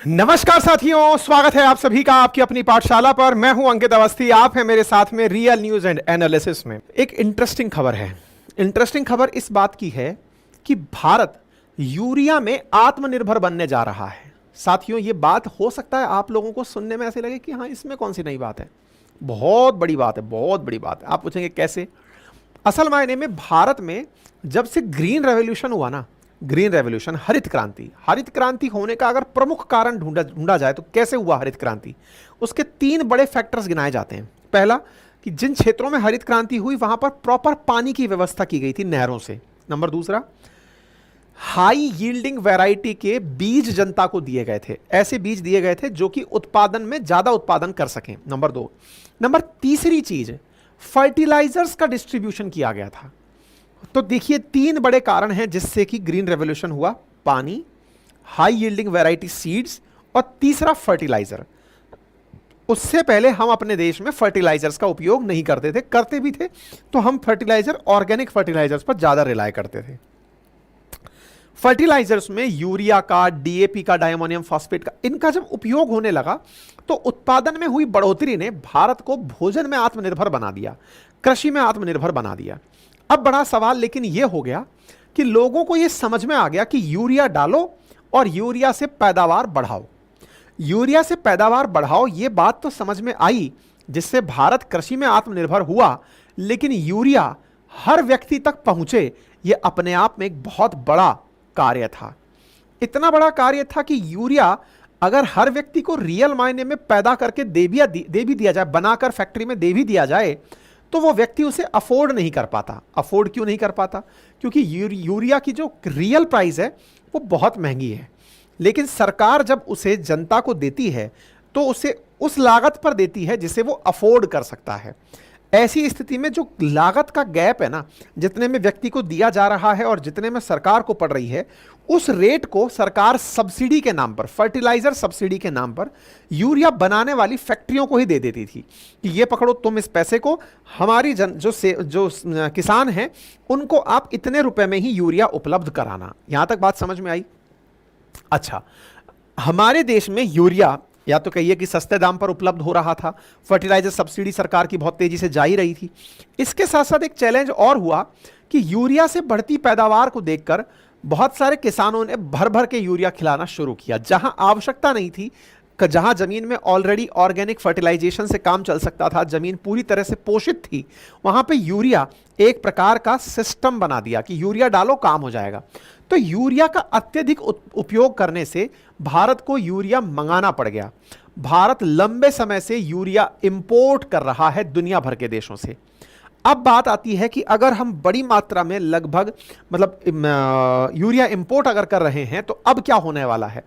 नमस्कार साथियों, स्वागत है आप सभी का आपकी अपनी पाठशाला पर। मैं हूं अंकित अवस्थी, आप हैं मेरे साथ में रियल न्यूज एंड एनालिसिस में। एक इंटरेस्टिंग खबर है। इंटरेस्टिंग खबर इस बात की है कि भारत यूरिया में आत्मनिर्भर बनने जा रहा है। साथियों, ये बात हो सकता है आप लोगों को सुनने में ऐसे लगे कि हाँ, इसमें कौन सी नई बात है। बहुत बड़ी बात है, बहुत बड़ी बात है। आप पूछेंगे कैसे? असल मायने में भारत में जब से ग्रीन रेवोल्यूशन हुआ ना, ग्रीन रेवोल्यूशन, हरित क्रांति होने का अगर प्रमुख कारण ढूंढा जाए तो कैसे हुआ हरित क्रांति, उसके तीन बड़े फैक्टर्स गिनाए जाते हैं। पहला, कि जिन क्षेत्रों में हरित क्रांति हुई वहां पर प्रॉपर पानी की व्यवस्था की गई थी नहरों से। नंबर दूसरा, हाई यील्डिंग वैरायटी के बीज जनता को दिए गए थे, ऐसे बीज दिए गए थे जो कि उत्पादन में ज्यादा उत्पादन कर सकें। नंबर दो। नंबर तीसरी चीज, फर्टिलाइजर्स का डिस्ट्रीब्यूशन किया गया था। तो देखिए, तीन बड़े कारण हैं जिससे कि ग्रीन रेवोल्यूशन हुआ: पानी, हाई यील्डिंग वैरायटी सीड्स और तीसरा फर्टिलाइजर। उससे पहले हम अपने देश में फर्टिलाइजर्स का उपयोग नहीं करते थे, करते भी थे तो हम फर्टिलाइजर, ऑर्गेनिक फर्टिलाइजर्स पर ज्यादा रिलाय करते थे। फर्टिलाइजर्स में यूरिया का, डीएपी का, डायमोनियम फॉस्फेट का, इनका जब उपयोग होने लगा तो उत्पादन में हुई बढ़ोतरी ने भारत को भोजन में आत्मनिर्भर बना दिया, कृषि में आत्मनिर्भर बना दिया। अब बड़ा सवाल लेकिन यह हो गया कि लोगों को यह समझ में आ गया कि यूरिया डालो और यूरिया से पैदावार बढ़ाओ। यूरिया से पैदावार बढ़ाओ, यह बात तो समझ में आई, जिससे भारत कृषि में आत्मनिर्भर हुआ। लेकिन यूरिया हर व्यक्ति तक पहुंचे, यह अपने आप में एक बहुत बड़ा कार्य था। इतना बड़ा कार्य था कि यूरिया अगर हर व्यक्ति को रियल मायने में पैदा करके दे भी दिया जाए, बनाकर फैक्ट्री में दे भी दिया जाए, तो वो व्यक्ति उसे अफोर्ड नहीं कर पाता। अफोर्ड क्यों नहीं कर पाता? क्योंकि यूरिया की जो रियल प्राइस है वो बहुत महंगी है। लेकिन सरकार जब उसे जनता को देती है तो उसे उस लागत पर देती है जिसे वो अफोर्ड कर सकता है। ऐसी स्थिति में जो लागत का गैप है ना, जितने में व्यक्ति को दिया जा रहा है और जितने में सरकार को पड़ रही है, उस रेट को सरकार सब्सिडी के नाम पर, फर्टिलाइजर सब्सिडी के नाम पर यूरिया बनाने वाली फैक्ट्रियों को ही दे देती थी कि ये पकड़ो, तुम इस पैसे को हमारी जो किसान हैं उनको आप इतने रुपए में ही यूरिया उपलब्ध कराना। यहां तक बात समझ में आई? अच्छा, हमारे देश में यूरिया या तो कहिए कि सस्ते दाम पर उपलब्ध हो रहा था, फर्टिलाइजर सब्सिडी सरकार की बहुत तेजी से जा ही रही थी। इसके साथ साथ एक चैलेंज और हुआ कि यूरिया से बढ़ती पैदावार को देखकर बहुत सारे किसानों ने भर भर के यूरिया खिलाना शुरू किया। जहां आवश्यकता नहीं थी, जहां जमीन में ऑलरेडी ऑर्गेनिक फर्टिलाइजेशन से काम चल सकता था, जमीन पूरी तरह से पोषित थी, वहां पे यूरिया एक प्रकार का सिस्टम बना दिया कि यूरिया डालो, काम हो जाएगा। तो यूरिया का अत्यधिक उपयोग करने से भारत को यूरिया मंगाना पड़ गया। भारत लंबे समय से यूरिया इंपोर्ट कर रहा है दुनिया भर के देशों से। अब बात आती है कि अगर हम बड़ी मात्रा में लगभग यूरिया इंपोर्ट अगर कर रहे हैं तो अब क्या होने वाला है?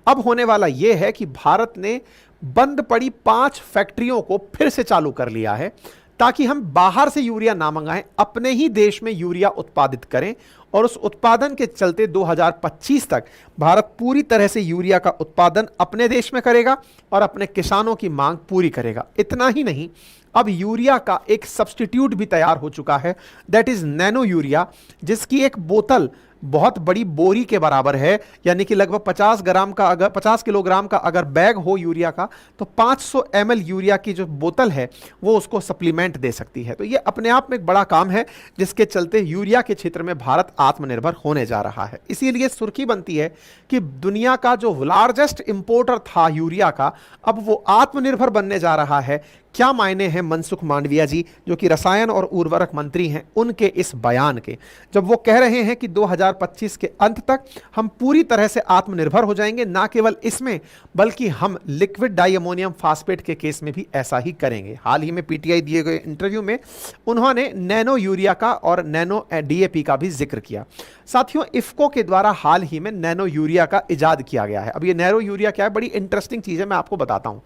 अब होने वाला यह है कि भारत ने बंद पड़ी 5 फैक्ट्रियों को फिर से चालू कर लिया है ताकि हम बाहर से यूरिया ना मंगाएं, अपने ही देश में यूरिया उत्पादित करें। और उस उत्पादन के चलते 2025 तक भारत पूरी तरह से यूरिया का उत्पादन अपने देश में करेगा और अपने किसानों की मांग पूरी करेगा। इतना ही नहीं, अब यूरिया का एक सब्स्टिट्यूट भी तैयार हो चुका है, दैट इज नैनो यूरिया, जिसकी एक बोतल बहुत बड़ी बोरी के बराबर है। यानी कि लगभग 50 किलोग्राम का अगर बैग हो यूरिया का, तो 500 ml यूरिया की जो बोतल है वो उसको सप्लीमेंट दे सकती है। तो ये अपने आप में एक बड़ा काम है, जिसके चलते यूरिया के क्षेत्र में भारत आत्मनिर्भर होने जा रहा है। इसीलिए सुर्खी बनती है कि दुनिया का जो लार्जेस्ट इंपोर्टर था यूरिया का, अब वो आत्मनिर्भर बनने जा रहा है। क्या मायने हैं मनसुख मांडविया जी, जो कि रसायन और उर्वरक मंत्री हैं, उनके इस बयान के, जब वो कह रहे हैं कि 2025 के अंत तक हम पूरी तरह से आत्मनिर्भर हो जाएंगे। ना केवल इसमें, बल्कि हम लिक्विड डायमोनियम फास्फेट के केस में भी ऐसा ही करेंगे। हाल ही में पीटीआई दिए गए इंटरव्यू में उन्होंने नैनो यूरिया का और नैनो डीएपी का भी जिक्र किया। साथियों, इफ्को के द्वारा हाल ही में नैनो यूरिया का इजाद किया गया है। अब ये नैनो यूरिया क्या है, बड़ी इंटरेस्टिंग चीज है, मैं आपको बताता हूं।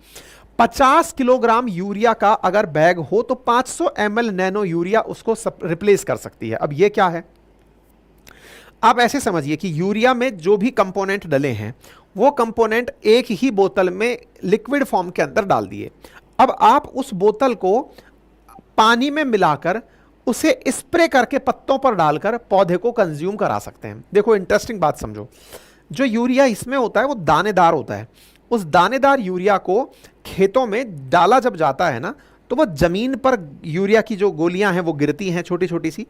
50 किलोग्राम यूरिया का अगर बैग हो तो 500 ml नैनो यूरिया उसको रिप्लेस कर सकती है। अब ये क्या है? आप ऐसे समझिए कि यूरिया में जो भी कंपोनेंट डले हैं वो कंपोनेंट एक ही बोतल में लिक्विड फॉर्म के अंदर डाल दिए। अब आप उस बोतल को पानी में मिलाकर उसे स्प्रे करके पत्तों पर डालकर पौधे को कंज्यूम करा सकते हैं। देखो, इंटरेस्टिंग बात समझो, जो यूरिया इसमें होता है वो दानेदार होता है, उस दानेदार यूरिया को खेतों में डाला जब जाता है ना, तो वो जमीन पर यूरिया की जो गोलियां हैं वो गिरती हैं, छोटी छोटी सी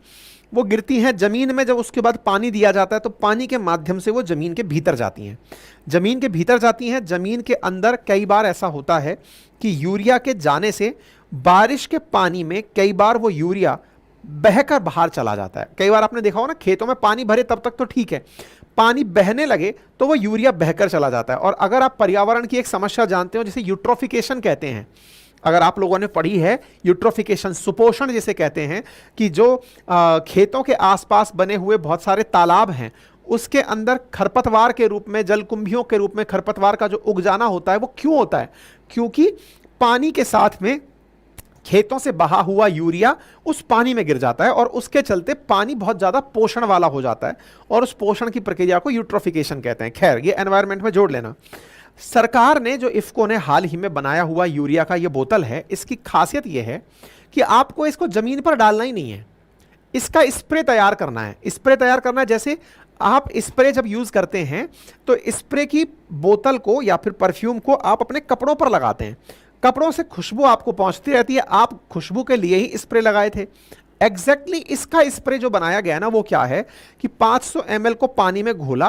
वो गिरती हैं जमीन में। जब उसके बाद पानी दिया जाता है तो पानी के माध्यम से वो जमीन के भीतर जाती हैं, जमीन के भीतर जाती हैं। जमीन के अंदर कई बार ऐसा होता है कि यूरिया के जाने से बारिश के पानी में कई बार वो यूरिया बहकर बाहर चला जाता है। कई बार आपने देखा हो ना, खेतों में पानी भरे तब तक तो ठीक है, पानी बहने लगे तो वो यूरिया बहकर चला जाता है। और अगर आप पर्यावरण की एक समस्या जानते हो जिसे यूट्रोफिकेशन कहते हैं, अगर आप लोगों ने पढ़ी है यूट्रोफिकेशन, सुपोषण जिसे कहते हैं, कि जो खेतों के आसपास बने हुए बहुत सारे तालाब हैं उसके अंदर खरपतवार के रूप में, जलकुंभियों के रूप में खरपतवार का जो उग जाना होता है वो क्यों होता है? क्योंकि पानी के साथ में खेतों से बहा हुआ यूरिया उस पानी में गिर जाता है और उसके चलते पानी बहुत ज्यादा पोषण वाला हो जाता है और उस पोषण की प्रक्रिया को यूट्रोफिकेशन कहते हैं। खैर, ये एनवायरनमेंट में जोड़ लेना। सरकार ने जो इफ्को ने हाल ही में बनाया हुआ यूरिया का ये बोतल है, इसकी खासियत यह है कि आपको इसको जमीन पर डालना ही नहीं है, इसका स्प्रे तैयार करना है। स्प्रे तैयार करना है, जैसे आप स्प्रे जब यूज करते हैं तो स्प्रे की बोतल को या फिर परफ्यूम को आप अपने कपड़ों पर लगाते हैं, कपड़ों से खुशबू आपको पहुंचती रहती है, आप खुशबू के लिए ही स्प्रे लगाए थे। एग्जैक्टली इसका स्प्रे जो बनाया गया ना वो क्या है कि 500 ml को पानी में घोला,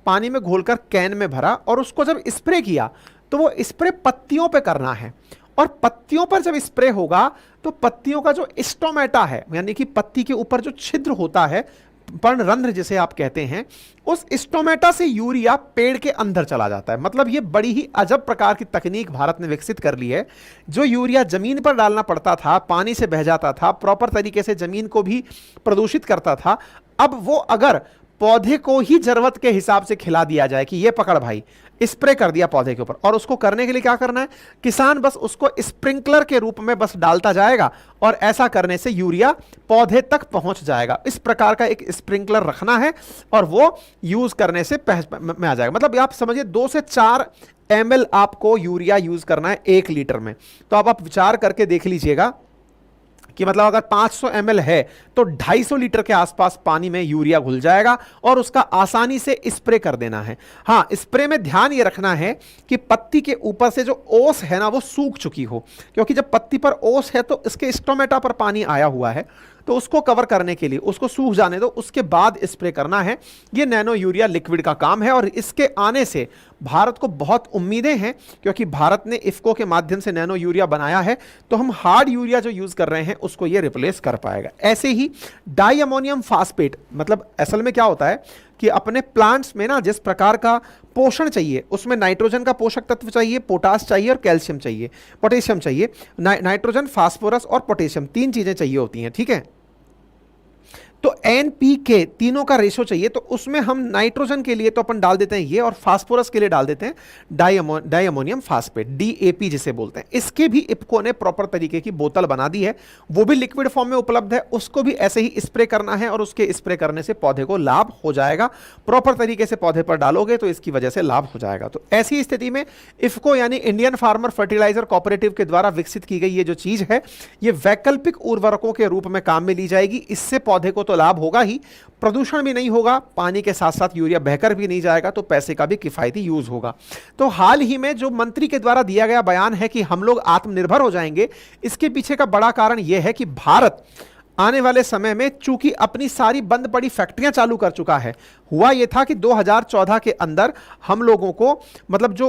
पानी में घोलकर कैन में भरा और उसको जब स्प्रे किया तो वो स्प्रे पत्तियों पे करना है। और पत्तियों पर जब स्प्रे होगा तो पत्तियों का जो स्टोमेटा है, यानी कि पत्ती के ऊपर जो छिद्र होता है, पर्णरंध्र जिसे आप कहते हैं, उस स्टोमेटा से यूरिया पेड़ के अंदर चला जाता है। मतलब ये बड़ी ही अजब प्रकार की तकनीक भारत ने विकसित कर ली है। जो यूरिया जमीन पर डालना पड़ता था, पानी से बह जाता था, प्रॉपर तरीके से जमीन को भी प्रदूषित करता था, अब वो अगर पौधे को ही जरूरत के हिसाब से खिला दिया जाए कि ये पकड़ भाई, स्प्रे कर दिया पौधे के ऊपर। और उसको करने के लिए क्या करना है, किसान बस उसको स्प्रिंकलर के रूप में बस डालता जाएगा और ऐसा करने से यूरिया पौधे तक पहुंच जाएगा। इस प्रकार का एक स्प्रिंकलर रखना है और वो यूज करने से में आ जाएगा। मतलब आप समझिए 2 से 4 ml आपको यूरिया यूज करना है 1 लीटर में। तो अब आप विचार करके देख लीजिएगा कि मतलब अगर 500 ml है तो 250 लीटर के आसपास पानी में यूरिया घुल जाएगा और उसका आसानी से स्प्रे कर देना है। हाँ, स्प्रे में ध्यान ये रखना है कि पत्ती के ऊपर से जो ओस है ना वो सूख चुकी हो, क्योंकि जब पत्ती पर ओस है तो इसके स्टोमेटा पर पानी आया हुआ है, तो उसको कवर करने के लिए उसको सूख जाने दो, उसके बाद स्प्रे करना है। ये नैनो यूरिया लिक्विड का काम है और इसके आने से भारत को बहुत उम्मीदें हैं, क्योंकि भारत ने इफ्को के माध्यम से नैनो यूरिया बनाया है, तो हम हार्ड यूरिया जो यूज कर रहे हैं उसको ये रिप्लेस कर पाएगा। ऐसे ही डाई अमोनियम फास्फेट, मतलब असल में क्या होता है कि अपने प्लांट्स में ना जिस प्रकार का पोषण चाहिए, उसमें नाइट्रोजन का पोषक तत्व चाहिए, पोटास चाहिए और कैल्शियम चाहिए, पोटेशियम चाहिए। नाइट्रोजन, फास्फोरस और पोटेशियम 3 चीजें चाहिए होती हैं, ठीक है। तो NPK तीनों का रेशो चाहिए, तो उसमें हम नाइट्रोजन के लिए तो अपन डाल देते हैं ये, और फास्फोरस के लिए डाल देते हैं डाई अमोनियम फास्फेट, DAP जिसे बोलते हैं। इसके भी इफ्को ने प्रॉपर तरीके की बोतल बना दी है, वो भी लिक्विड फॉर्म में उपलब्ध है, उसको भी ऐसे ही स्प्रे करना है और उसके स्प्रे करने से पौधे को लाभ हो जाएगा। प्रॉपर तरीके से पौधे पर डालोगे तो इसकी वजह से लाभ हो जाएगा। तो ऐसी स्थिति में इफ्को यानी इंडियन फार्मर फर्टिलाइजर कोऑपरेटिव के द्वारा विकसित की गई ये जो चीज है, ये वैकल्पिक उर्वरकों के रूप में काम में ली जाएगी। इससे पौधे को तो लाभ होगा ही, प्रदूषण भी नहीं होगा, पानी के साथ साथ यूरिया बहकर भी नहीं जाएगा, तो पैसे का भी किफायती यूज होगा। तो हाल ही में जो मंत्री के द्वारा दिया गया बयान है कि हम लोग आत्मनिर्भर हो जाएंगे, इसके पीछे का बड़ा कारण यह है कि भारत आने वाले समय में चूंकि अपनी सारी बंद पड़ी फैक्ट्रियां चालू कर चुका है। हुआ यह था कि 2014 के अंदर हम लोगों को मतलब जो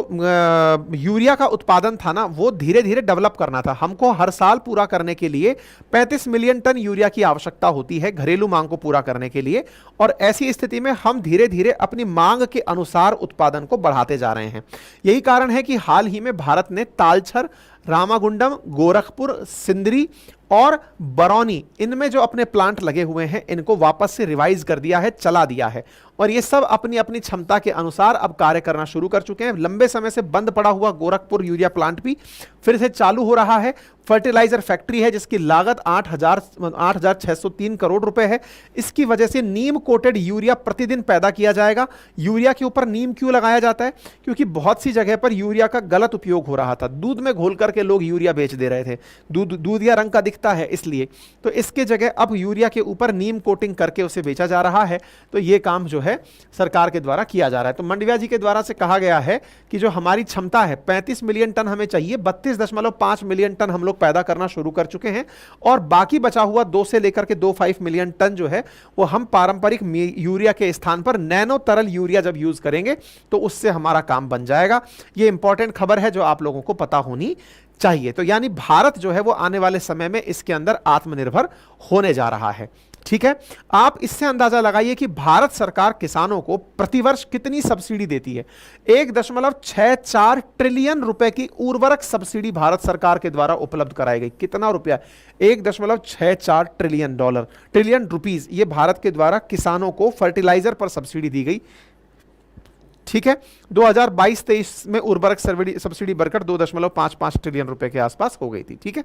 यूरिया का उत्पादन था ना वो धीरे धीरे डेवलप करना था। हमको हर साल पूरा करने के लिए 35 मिलियन टन यूरिया की आवश्यकता होती है घरेलू मांग को पूरा करने के लिए, और ऐसी स्थिति में हम धीरे धीरे अपनी मांग के अनुसार उत्पादन को बढ़ाते जा रहे हैं। यही कारण है कि हाल ही में भारत ने तालछर, रामागुंडम, गोरखपुर, सिंदरी और बरौनी, इनमें जो अपने प्लांट लगे हुए हैं इनको वापस से रिवाइज कर दिया है, चला दिया है, और ये सब अपनी अपनी क्षमता के अनुसार अब कार्य करना शुरू कर चुके हैं। लंबे समय से बंद पड़ा हुआ गोरखपुर यूरिया प्लांट भी फिर से चालू हो रहा है। फर्टिलाइजर फैक्ट्री है जिसकी लागत 8,603 करोड़ रुपए है। इसकी वजह से नीम कोटेड यूरिया प्रतिदिन पैदा किया जाएगा। यूरिया के ऊपर नीम क्यों लगाया जाता है? क्योंकि बहुत सी जगह पर यूरिया का गलत उपयोग हो रहा था, दूध में घोल करके लोग यूरिया बेच दे रहे थे, दूधिया रंग का दिखता है इसलिए। तो इसके जगह अब यूरिया के ऊपर नीम कोटिंग करके उसे बेचा जा रहा है। तो ये काम जो है है सरकार के द्वारा किया जा रहा है। तो मंडविया जी के द्वारा से कहा गया है कि जो हमारी क्षमता है 35 मिलियन टन हमें चाहिए, 32.5 मिलियन टन हम लोग पैदा करना शुरू कर चुके हैं, और बाकी बचा हुआ 2 से लेकर के 2.5 मिलियन टन जो है वो हम पारंपरिक यूरिया के स्थान पर नैनो तरल यूरिया जब यूज करेंगे तो उससे हमारा काम बन जाएगा। ये इंपॉर्टेंट खबर है जो आप लोगों को पता होनी चाहिए। तो यानी भारत जो है वो आने वाले समय में इसके अंदर आत्मनिर्भर होने जा रहा है। ठीक है, आप इससे अंदाजा लगाइए कि भारत सरकार किसानों को प्रतिवर्ष कितनी सब्सिडी देती है। 1.64 ट्रिलियन रुपए की उर्वरक सब्सिडी भारत सरकार के द्वारा उपलब्ध कराई गई। कितना रुपया? 1.64 ट्रिलियन रुपीस ये भारत के द्वारा किसानों को फर्टिलाइजर पर सब्सिडी दी गई। ठीक है, 2022-23 में उर्वरक सब्सिडी बढ़कर 2.55 ट्रिलियन रुपए के आसपास हो गई थी। ठीक है,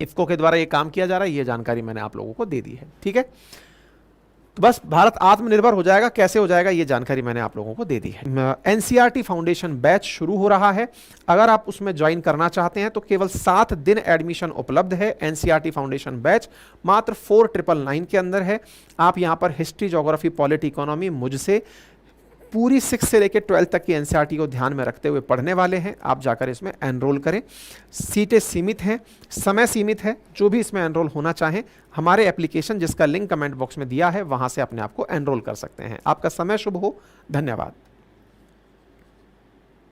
इफ्को के द्वारा ये काम किया जा रहा है, ये जानकारी मैंने आप लोगों को दे दी है। ठीक है, तो बस भारत आत्मनिर्भर हो जाएगा, कैसे हो जाएगा ये जानकारी मैंने आप लोगों को दे दी है। एनसीईआरटी फाउंडेशन बैच शुरू हो रहा है, अगर आप उसमें ज्वाइन करना चाहते हैं तो केवल 7 दिन एडमिशन उपलब्ध है। एनसीईआरटी फाउंडेशन बैच मात्र 4999 के अंदर है। आप यहां पर हिस्ट्री, ज्योग्राफी, पॉलिटी, इकोनॉमी मुझसे पूरी 6 से लेकर 12 तक की एनसीईआरटी को ध्यान में रखते हुए पढ़ने वाले हैं। आप जाकर इसमें एनरोल करें। सीटें सीमित हैं, समय सीमित है। जो भी इसमें एनरोल होना चाहें, हमारे एप्लीकेशन जिसका लिंक कमेंट बॉक्स में दिया है वहां से अपने आप को एनरोल कर सकते हैं। आपका समय शुभ हो। धन्यवाद।